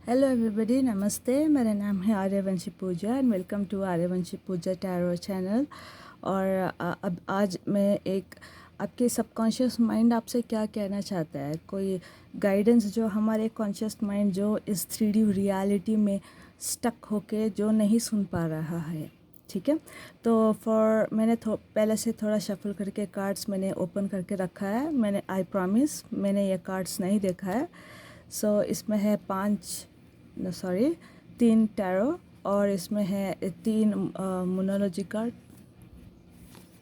Hello everybody, नमस्ते। मेरा नाम है Aryavanshi Pooja and welcome to Aryavanshi Pooja tarot channel. और अब आज मैं एक आपके सबकॉन्शियस माइंड आपसे क्या कहना चाहता है, कोई गाइडेंस जो हमारे कॉन्शियस माइंड जो इस 3D रियलिटी में स्टक होके जो नहीं सुन पा रहा है। ठीक है, तो मैंने पहले से थोड़ा शफल करके कार्ड्स मैंने ओपन करके रखा है। मैंने आई प्रॉमिस मैंने ये कार्ड्स नहीं देखा है। इसमें है 3 टैरो और इसमें है 3 मोनोलॉजी कार्ड,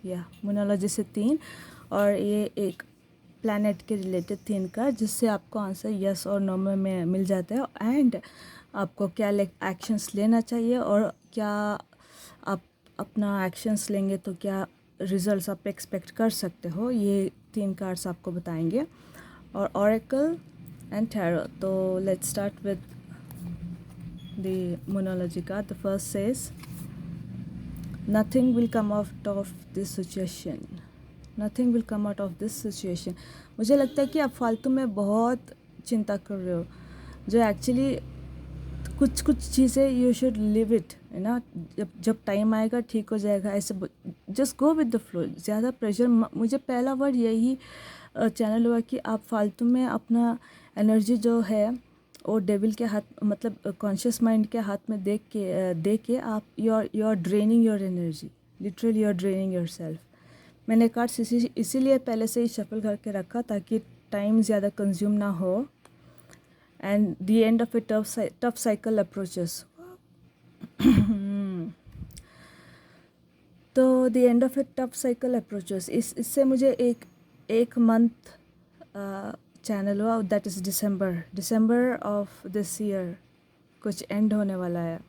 या मोनोलॉजी से 3, और ये एक प्लैनेट के रिलेटेड 3 कार्ड, जिससे आपको आंसर यस और नो में मिल जाता है एंड आपको क्या एक्शंस लेना चाहिए और क्या आप अपना एक्शंस लेंगे तो क्या रिजल्ट्स आप एक्सपेक्ट कर सकते हो, ये 3 कार्ड्स आपको बताएंगे। और ऑरेकल एंड टैरो। तो let's start with the monology card. The first says, nothing will come out of this situation. Nothing will come out of this situation. मुझे लगता है कि आप फालतू में बहुत चिंता कर रहे हो, जो एक्चुअली कुछ कुछ चीज़ें यू शुड लिव इट, है ना। जब जब टाइम आएगा ठीक हो जाएगा, ऐसे just go with the flow. ज़्यादा प्रेशर, मुझे पहला वर्ड यही चैनल हुआ कि आप फालतू में अपना एनर्जी जो है वो डेविल के हाथ, मतलब कॉन्शियस माइंड के हाथ में दे के आप you are draining your energy, literally you are draining yourself. मैंने कार्ड्स इसीलिए पहले से ही शफल करके रखा ताकि टाइम ज़्यादा कंज्यूम ना हो and the end of a tough cycle approaches. तो the end of a tough cycle approaches, इससे मुझे एक मंथ चैनल हुआ, that is December of this year कुछ एंड होने वाला है,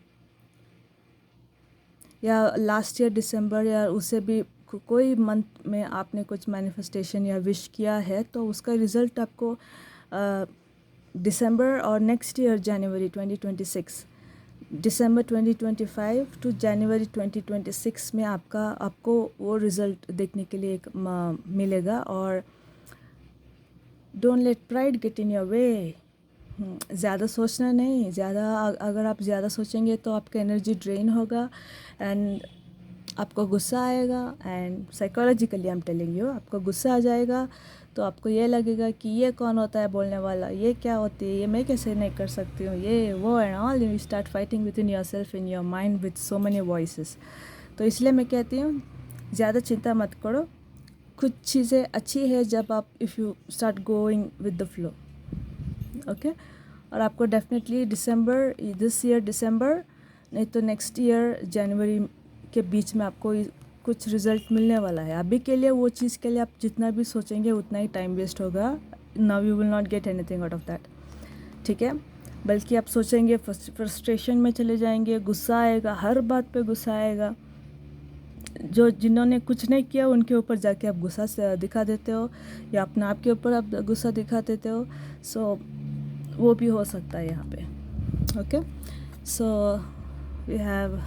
या लास्ट ईयर दिसंबर, या उससे भी कोई मंथ में आपने कुछ मैनिफेस्टेशन या विश किया है तो उसका रिज़ल्ट आपको दिसंबर और नेक्स्ट ईयर जनवरी 2026, दिसंबर 2025 टू जनवरी 2026 में आपको वो रिज़ल्ट देखने के लिए मिलेगा। और don't let pride get in your way. ज़्यादा सोचना नहीं, अगर आप ज़्यादा सोचेंगे तो आपका एनर्जी ड्रेन होगा एंड आपको गुस्सा आएगा। And psychologically I am telling you, आपको गुस्सा आ जाएगा तो आपको ये लगेगा कि ये कौन होता है बोलने वाला, ये क्या होती है, ये मैं कैसे नहीं कर सकती हूँ, ये वो and all. You start fighting with in your self in your mind with so many voices. तो इसलिए मैं कहती हूँ ज़्यादा चिंता मत करो। कुछ चीज़ें अच्छी है जब आप if you start going with the flow, okay. और आपको डेफिनेटली दिसंबर, दिस ईयर दिसंबर नहीं तो नेक्स्ट ईयर जनवरी के बीच में आपको कुछ रिज़ल्ट मिलने वाला है। अभी के लिए वो चीज़ के लिए आप जितना भी सोचेंगे उतना ही टाइम वेस्ट होगा। Now you will not get anything out of that, ठीक है। बल्कि आप सोचेंगे, फ्रस्ट्रेशन में चले जाएंगे, गुस्सा आएगा, हर बात पे गुस्सा आएगा। जिन्होंने कुछ नहीं किया उनके ऊपर जाके आप गुस्सा से दिखा देते हो, या अपने आप के ऊपर आप गुस्सा दिखा देते हो। सो वो भी हो सकता है यहाँ पे, okay. So we have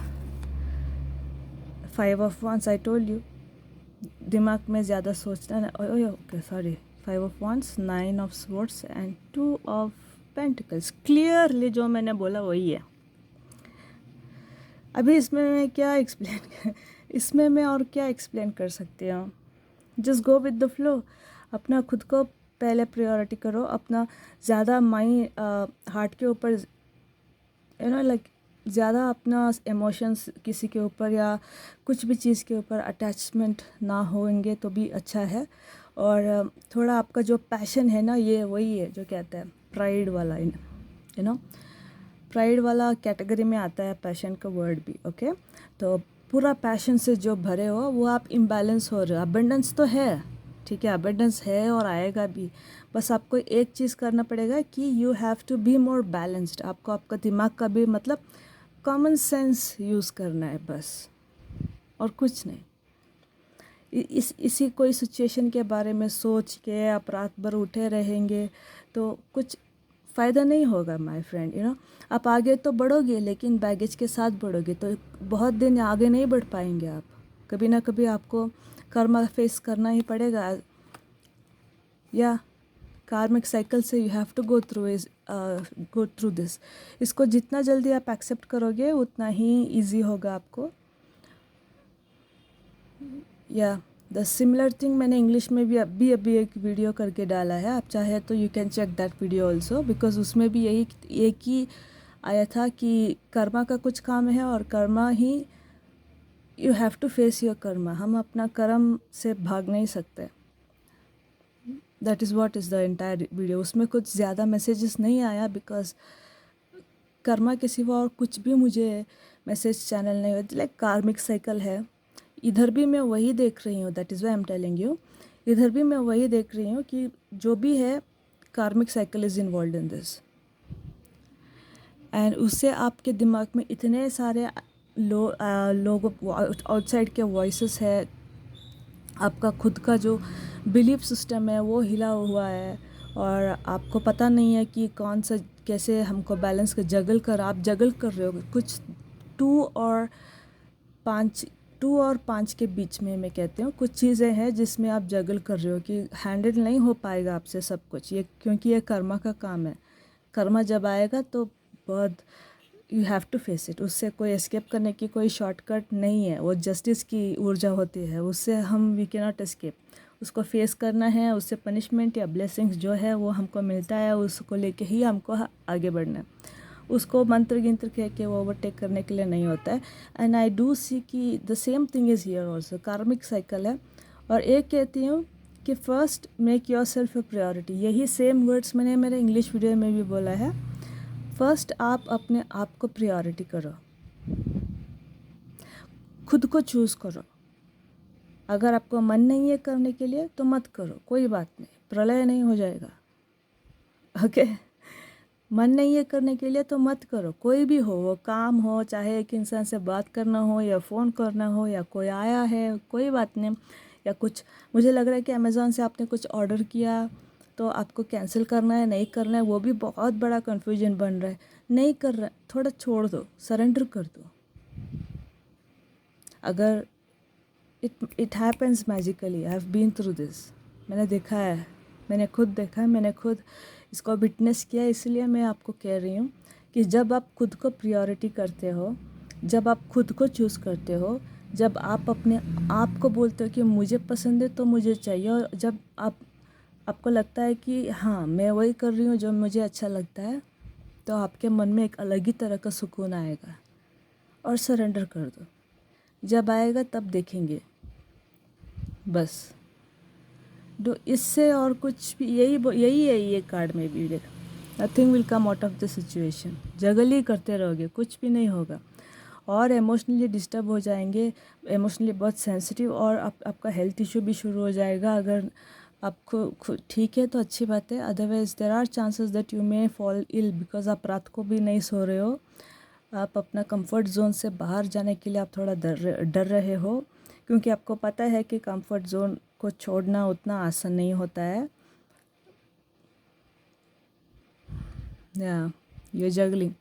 5 of wands, I told you. दिमाग में ज़्यादा सोचना ना, okay sorry, 5 of wands, 9 of swords and 2 of pentacles. Clearly जो मैंने बोला वही है। अभी इसमें मैं क्या एक्सप्लेन इसमें मैं और क्या एक्सप्लेन कर सकती हूँ। Just go with the flow. अपना खुद को पहले प्रायोरिटी करो, अपना ज़्यादा माइंड हार्ट के ऊपर, यू नो लाइक ज़्यादा अपना इमोशंस किसी के ऊपर या कुछ भी चीज़ के ऊपर अटैचमेंट ना होंगे तो भी अच्छा है। और थोड़ा आपका जो पैशन है ना, ये वही है जो कहते हैं प्राइड वाला, यू नो, प्राइड वाला कैटेगरी में आता है पैशन का वर्ड भी, ओके। तो पूरा पैशन से जो भरे हो वो आप इम्बैलेंस हो रहे हो। अबेंडेंस तो है, ठीक है, अबेंडेंस है और आएगा भी। बस आपको एक चीज़ करना पड़ेगा कि you have to be more balanced. आपको आपका दिमाग का भी, मतलब कॉमन सेंस यूज़ करना है बस, और कुछ नहीं। इसी कोई सिचुएशन के बारे में सोच के आप रात भर उठे रहेंगे तो कुछ फ़ायदा नहीं होगा माय फ्रेंड, यू नो। आप आगे तो बढ़ोगे लेकिन बैगेज के साथ बढ़ोगे तो बहुत दिन आगे नहीं बढ़ पाएंगे आप। कभी ना कभी आपको कर्मा फेस करना ही पड़ेगा, या कार्मिक साइकिल से you have to go through this. इसको जितना जल्दी आप एक्सेप्ट करोगे उतना ही इजी होगा आपको। या द सिमिलर थिंग मैंने इंग्लिश में भी अभी एक वीडियो करके डाला है, आप चाहे तो you can check that video also, because उसमें भी यही एक ही आया था कि कर्मा का कुछ काम है और कर्मा ही, you have to face your karma. हम अपना कर्म से भाग नहीं सकते। That is what is the entire video. उसमें कुछ ज़्यादा मैसेजेस नहीं आया बिकॉज कर्मा के सिवा और कुछ भी मुझे मैसेज चैनल नहीं होती। लाइक कार्मिक साइकिल है, इधर भी मैं वही देख रही हूँ, that is why I am telling you. इधर भी मैं वही देख रही हूँ कि जो भी है कार्मिक cycle is involve in this, and उससे आपके दिमाग में इतने सारे लोग आउटसाइड के वॉइसेस है, आपका खुद का जो बिलीफ सिस्टम है वो हिला हुआ है, और आपको पता नहीं है कि कौन सा कैसे हमको बैलेंस कर आप जगल कर रहे हो कुछ 2 और 5 के बीच में। मैं कहती हूँ कुछ चीज़ें हैं जिसमें आप जगल कर रहे हो कि हैंडल नहीं हो पाएगा आपसे सब कुछ, ये क्योंकि ये कर्मा का काम है। कर्मा जब आएगा तो बहुत you have to face it. उससे कोई एस्केप करने की कोई शॉर्टकट नहीं है, वो जस्टिस की ऊर्जा होती है, उससे हम वी कैन नॉट एस्केप। उसको फेस करना है, उससे पनिशमेंट या ब्लेसिंग्स जो है वो हमको मिलता है, उसको लेके ही हमको आगे बढ़ना है। उसको मंत्र गिंत्र कह के वो ओवरटेक करने के लिए नहीं होता है। एंड आई डू सी कि the same thing is here also, कार्मिक साइकिल है। और एक कहती हूँ कि first make your self A priority. यही सेम वर्ड्स मैंने मेरे इंग्लिश वीडियो में भी बोला है। फर्स्ट आप अपने आप को प्रायोरिटी करो, खुद को चूज़ करो। अगर आपको मन नहीं है करने के लिए तो मत करो, कोई बात नहीं, प्रलय नहीं हो जाएगा। ओके मन नहीं है करने के लिए तो मत करो, कोई भी हो, वो काम हो, चाहे एक इंसान से बात करना हो या फ़ोन करना हो या कोई आया है, कोई बात नहीं। या कुछ मुझे लग रहा है कि अमेज़ॉन से आपने कुछ ऑर्डर किया तो आपको कैंसिल करना है नहीं करना है, वो भी बहुत बड़ा कन्फ्यूजन बन रहा है। नहीं कर रहा, थोड़ा छोड़ दो, सरेंडर कर दो। अगर it happens magically, I have been through this. मैंने देखा है, मैंने खुद देखा है, मैंने खुद इसको विटनेस किया, इसलिए मैं आपको कह रही हूँ कि जब आप खुद को प्रायोरिटी करते हो, जब आप खुद को चूज़ करते हो, जब आप अपने आप को बोलते हो कि मुझे पसंद है तो मुझे चाहिए, और जब आपको लगता है कि हाँ मैं वही कर रही हूँ जो मुझे अच्छा लगता है, तो आपके मन में एक अलग ही तरह का सुकून आएगा। और सरेंडर कर दो, जब आएगा तब देखेंगे, बस दो। इससे और कुछ भी यही है ये कार्ड में भी, nothing will come out of the situation. Juggle ही करते रहोगे, कुछ भी नहीं होगा, और इमोशनली डिस्टर्ब हो जाएंगे, इमोशनली बहुत सेंसिटिव, और आपका हेल्थ इशू भी शुरू हो जाएगा। अगर आपको ठीक है तो अच्छी बात है, otherwise there are chances that you may fall ill, because आप रात को भी नहीं सो रहे हो, आप अपना कंफर्ट जोन से बाहर जाने के लिए आप थोड़ा डर रहे हो, क्योंकि आपको पता है कि कंफर्ट जोन को छोड़ना उतना आसान नहीं होता है। या ये जगलिंग,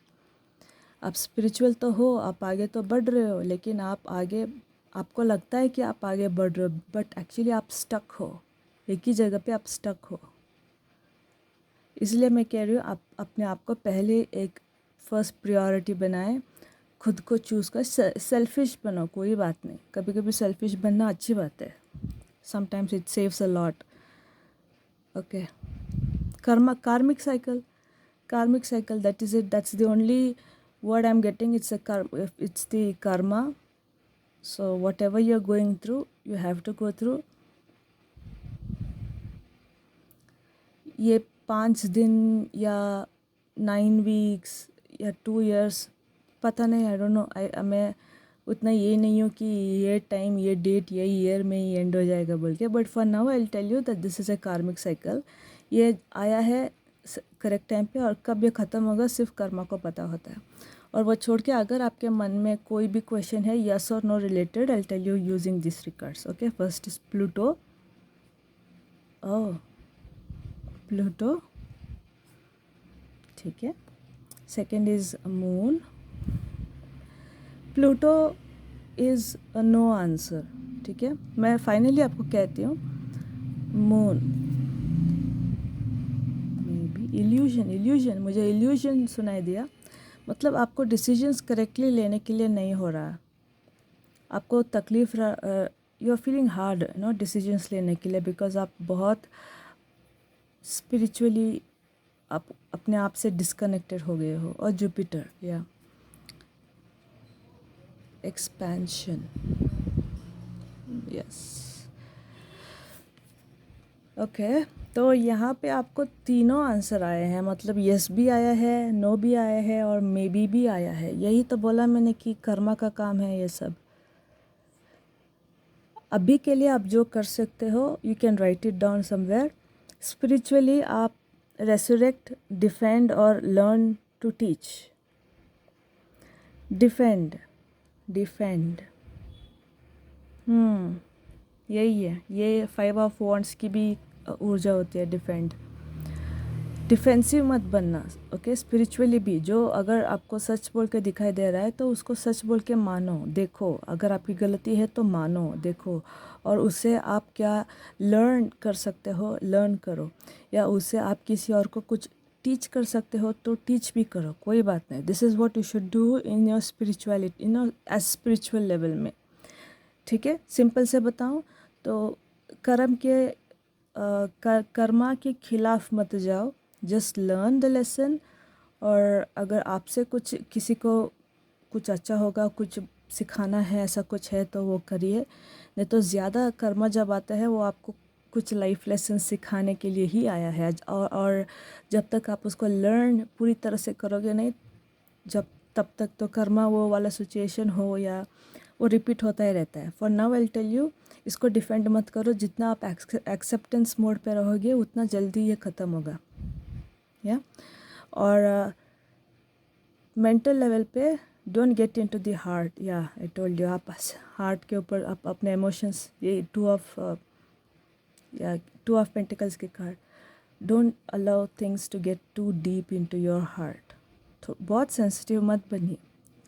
आप स्पिरिचुअल तो हो, आप आगे तो बढ़ रहे हो, लेकिन आप आगे, आपको लगता है कि आप आगे बढ़ रहे हो, बट एक्चुअली आप स्टक हो, एक ही जगह पे आप स्टक हो। इसलिए मैं कह रही हूँ आप अपने आप को पहले एक फर्स्ट प्रायोरिटी बनाएं, खुद को चूज़ कर। सेल्फिश बनो, कोई बात नहीं, कभी कभी सेल्फिश बनना अच्छी बात है, sometimes it saves a lot. Okay, karmic cycle, that is it, that's the only word I'm getting. It's the karma. So whatever you're going through, you have to go through. ये 5 दिन या 9 weeks या 2 years, पता नहीं, I don't know. मैं उतना ये नहीं हूँ कि ये टाइम, ये डेट, ये ईयर में ही एंड हो जाएगा बोल के, but for now I will tell you that this is a karmic cycle. ये आया है करेक्ट टाइम पे, और कब ये ख़त्म होगा सिर्फ कर्मा को पता होता है। और वो छोड़ के अगर आपके मन में कोई भी क्वेश्चन है यस और no related, I will tell you using this records. Okay, first is Pluto. Oh, Pluto, ठीक है। Second is moon. Pluto is a no answer, ठीक है। मैं फाइनली आपको कहती हूँ मून, इल्यूजन, मुझे इल्यूजन सुनाई दिया। मतलब आपको डिसीजंस करेक्टली लेने के लिए नहीं हो रहा, आपको तकलीफ, you are feeling hard decisions लेने के लिए, बिकॉज आप बहुत स्पिरिचुअली आप अपने आप से डिस्कनेक्टेड हो गए हो। और जुपिटर या एक्सपेंशन, यस, ओके। तो यहाँ पे आपको तीनों आंसर आए हैं, मतलब यस भी आया है, नो भी आया है और मे भी आया है। यही तो बोला मैंने कि कर्मा का काम है ये सब। अभी के लिए आप जो कर सकते हो, you can write it down somewhere. Spiritually आप रेसुरेक्ट, डिफेंड और learn to teach. Defend, defend, यही है, ये 5 ऑफ वॉन्ड्स की भी ऊर्जा होती है, डिफेंड। डिफेंसिव मत बनना, ओके। स्पिरिचुअली भी जो अगर आपको सच बोल के दिखाई दे रहा है तो उसको सच बोल के मानो, देखो। अगर आपकी गलती है तो मानो, देखो, और उससे आप क्या लर्न कर सकते हो, लर्न करो। या उससे आप किसी और को कुछ टीच कर सकते हो तो टीच भी करो, कोई बात नहीं। This is what you should do in your spirituality, as spiritual level में, ठीक है। सिंपल से बताऊं तो कर्म के कर्मा के खिलाफ मत जाओ, जस्ट लर्न द लेसन। और अगर आपसे कुछ किसी को कुछ अच्छा होगा, कुछ सिखाना है, ऐसा कुछ है तो वो करिए। नहीं तो ज़्यादा कर्मा जब आता है वो आपको कुछ लाइफ लेसन सिखाने के लिए ही आया है। और जब तक आप उसको लर्न पूरी तरह से करोगे नहीं, जब तब तक तो कर्मा वो वाला सिचुएशन हो या वो रिपीट होता ही रहता है। For now I tell you, इसको डिफेंड मत करो। जितना आप एक्सेप्टेंस मोड पे रहोगे उतना जल्दी ये ख़त्म होगा, या। और मेंटल लेवल पे don't get into the heart, या आई टोल्ड यू, आप हार्ट के ऊपर आप अपने इमोशंस, ये टू ऑफ पेंटिकल्स के card, don't allow things to get too deep into your heart. तो बहुत सेंसिटिव मत बनिए,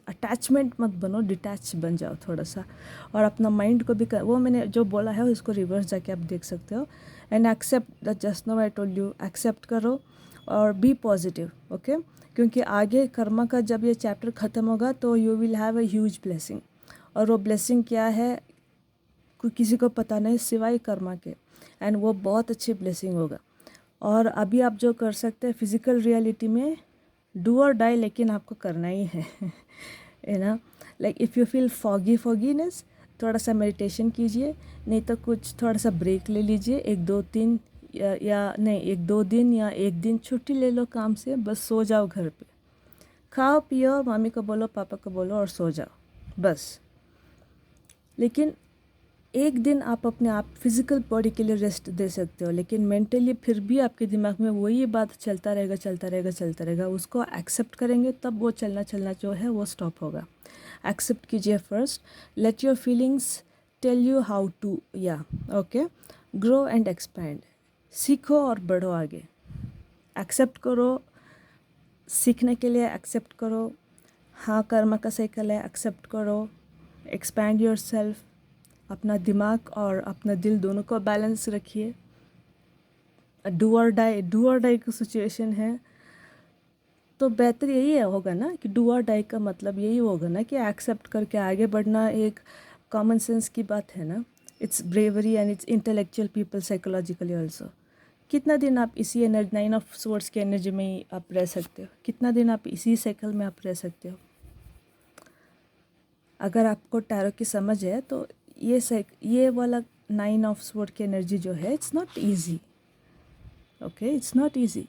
अटैचमेंट मत बनो, डिटैच बन जाओ थोड़ा सा। और अपना माइंड को भी वो मैंने जो बोला है उसको रिवर्स जाके आप देख सकते हो। And accept that, just now I told you, accept करो और बी पॉजिटिव, ओके। क्योंकि आगे कर्मा का जब ये चैप्टर ख़त्म होगा तो you will have a huge blessing. और वो ब्लेसिंग क्या है किसी को पता नहीं सिवाय कर्मा के, एंड वो बहुत अच्छी ब्लेसिंग होगा। और अभी आप जो कर सकते हैं फिज़िकल रियलिटी में, डू और डाई, लेकिन आपको करना ही है ना। लाइक इफ़ यू फील फॉगीनेस, थोड़ा सा मेडिटेशन कीजिए, नहीं तो कुछ थोड़ा सा ब्रेक ले लीजिए, 1-2-3 या नहीं 1-2 दिन या 1 दिन छुट्टी ले लो काम से, बस सो जाओ घर पे, खाओ पियो, मम्मी को बोलो, पापा को बोलो और सो जाओ बस। लेकिन एक दिन आप अपने आप फिज़िकल बॉडी के लिए रेस्ट दे सकते हो, लेकिन मेंटली फिर भी आपके दिमाग में वही बात चलता रहेगा। उसको एक्सेप्ट करेंगे तब वो चलना जो है वो स्टॉप होगा। एक्सेप्ट कीजिए first, let your feelings tell you how to, या ओके। ग्रो एंड एक्सपैंड, सीखो और बढ़ो आगे। एक्सेप्ट करो, सीखने के लिए एक्सेप्ट करो। हाँ, कर्मा का साइकिल है, एक्सेप्ट करो। एक्सपैंड योर सेल्फ, अपना दिमाग और अपना दिल दोनों को बैलेंस रखिए। डू और डाई की सिचुएशन है तो बेहतर यही होगा ना कि डू और डाई का मतलब यही होगा ना कि एक्सेप्ट करके आगे बढ़ना एक कॉमन सेंस की बात है ना। It's bravery and it's intellectual people psychologically also. कितना दिन आप इसी एनर्जी, 9 ऑफ स्वॉर्ड्स की एनर्जी में ही आप रह सकते हो? कितना दिन आप इसी साइकिल में आप रह सकते हो? अगर आपको टैरो की समझ है तो ये वाला 9 ऑफ स्वॉर्ड की एनर्जी जो है, it's not easy, okay, it's not easy.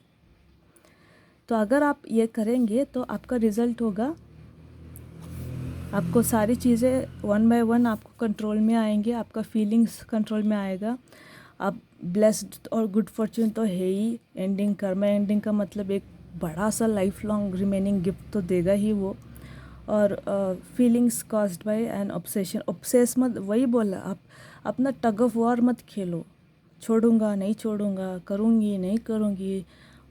तो अगर आप ये करेंगे तो आपका रिज़ल्ट होगा, आपको सारी चीज़ें 1 बाय 1 आपको कंट्रोल में आएंगे, आपका फीलिंग्स कंट्रोल में आएगा। आप ब्लेस्ड और गुड फॉर्च्यून तो है ही। एंडिंग, कर्मा एंडिंग का मतलब एक बड़ा सा लाइफ लॉन्ग रिमेनिंग गिफ्ट तो देगा ही वो। और feelings caused by N obsession, obsess मत, वही बोला, आप अपना टग ऑफ वॉर मत खेलो। छोड़ूंगा नहीं छोड़ूंगा, करूँगी नहीं करूँगी,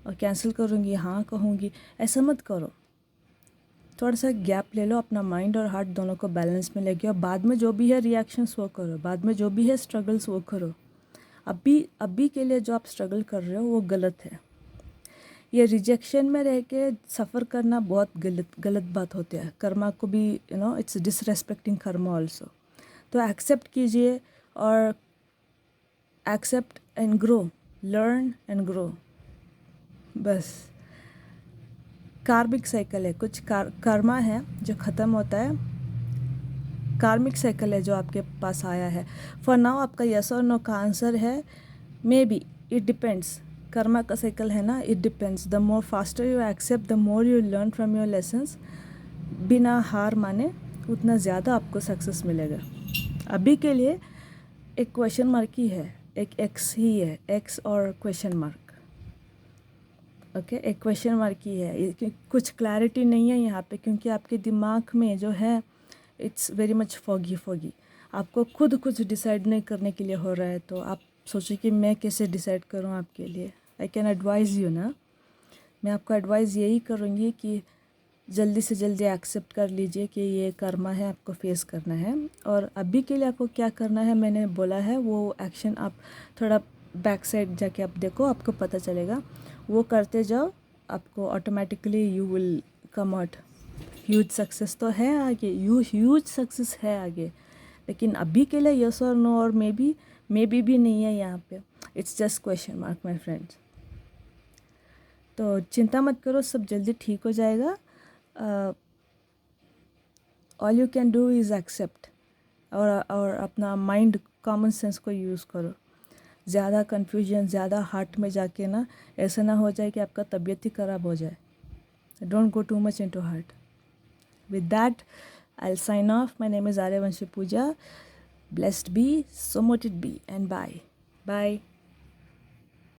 और कैंसिल करूँगी हाँ कहूँगी, ऐसा मत करो। थोड़ा सा गैप ले लो, अपना माइंड और हार्ट दोनों को बैलेंस में लेके, और बाद में जो भी है रिएक्शंस वो करो, बाद में जो भी है स्ट्रगल्स वो करो। अभी के लिए जो आप स्ट्रगल कर रहे हो वो गलत है। ये रिजेक्शन में रह के सफ़र करना बहुत गलत बात होती है। कर्मा को भी इट्स डिसरेस्पेक्टिंग कर्मा ऑल्सो। तो एक्सेप्ट कीजिए और accept and grow, learn and grow. बस कार्मिक साइकिल है, कुछ कर्मा है जो ख़त्म होता है, कार्मिक साइकिल है जो आपके पास आया है। फॉर नाउ आपका यस और नो का आंसर है maybe, it depends. Karma का साइकिल है ना, it depends. The more faster you accept, the more you learn from your lessons, बिना हार माने उतना ज़्यादा आपको सक्सेस मिलेगा। अभी के लिए एक क्वेश्चन मार्क ही है, एक एक्स ही है, एक्स और क्वेश्चन मार्क। ओके, एक क्वेश्चन मार्क ही है, कुछ क्लैरिटी नहीं है यहाँ पे, क्योंकि आपके दिमाग में जो है इट्स वेरी मच फॉगी। आपको खुद कुछ डिसाइड नहीं करने के लिए हो रहा है, तो आप सोचिए कि मैं कैसे डिसाइड करूँ आपके लिए। आई कैन एडवाइज़ यू ना, मैं आपको एडवाइस यही करूँगी कि जल्दी से जल्दी एक्सेप्ट कर लीजिए कि ये कर्मा है, आपको फेस करना है। और अभी के लिए आपको क्या करना है मैंने बोला है, वो एक्शन आप थोड़ा बैक साइड जाके आप देखो, आपको पता चलेगा। वो करते जाओ, आपको automatically you will come out. Huge success तो है आगे, ह्यूज सक्सेस है आगे, लेकिन अभी के लिए यस और नो और मे बी भी नहीं है यहाँ पे। It's just question mark my friends. तो चिंता मत करो, सब जल्दी ठीक हो जाएगा। All you can do is accept, और अपना माइंड, कॉमन सेंस को यूज़ करो। ज़्यादा कन्फ्यूजन, ज़्यादा हार्ट में जाके ना ऐसा ना हो जाए कि आपका तबीयत ही ख़राब हो जाए। Don't go too much into heart. With that, I'll sign off. My name is Aryavanshi Pooja. Blessed be, so mote it be, and bye. Bye.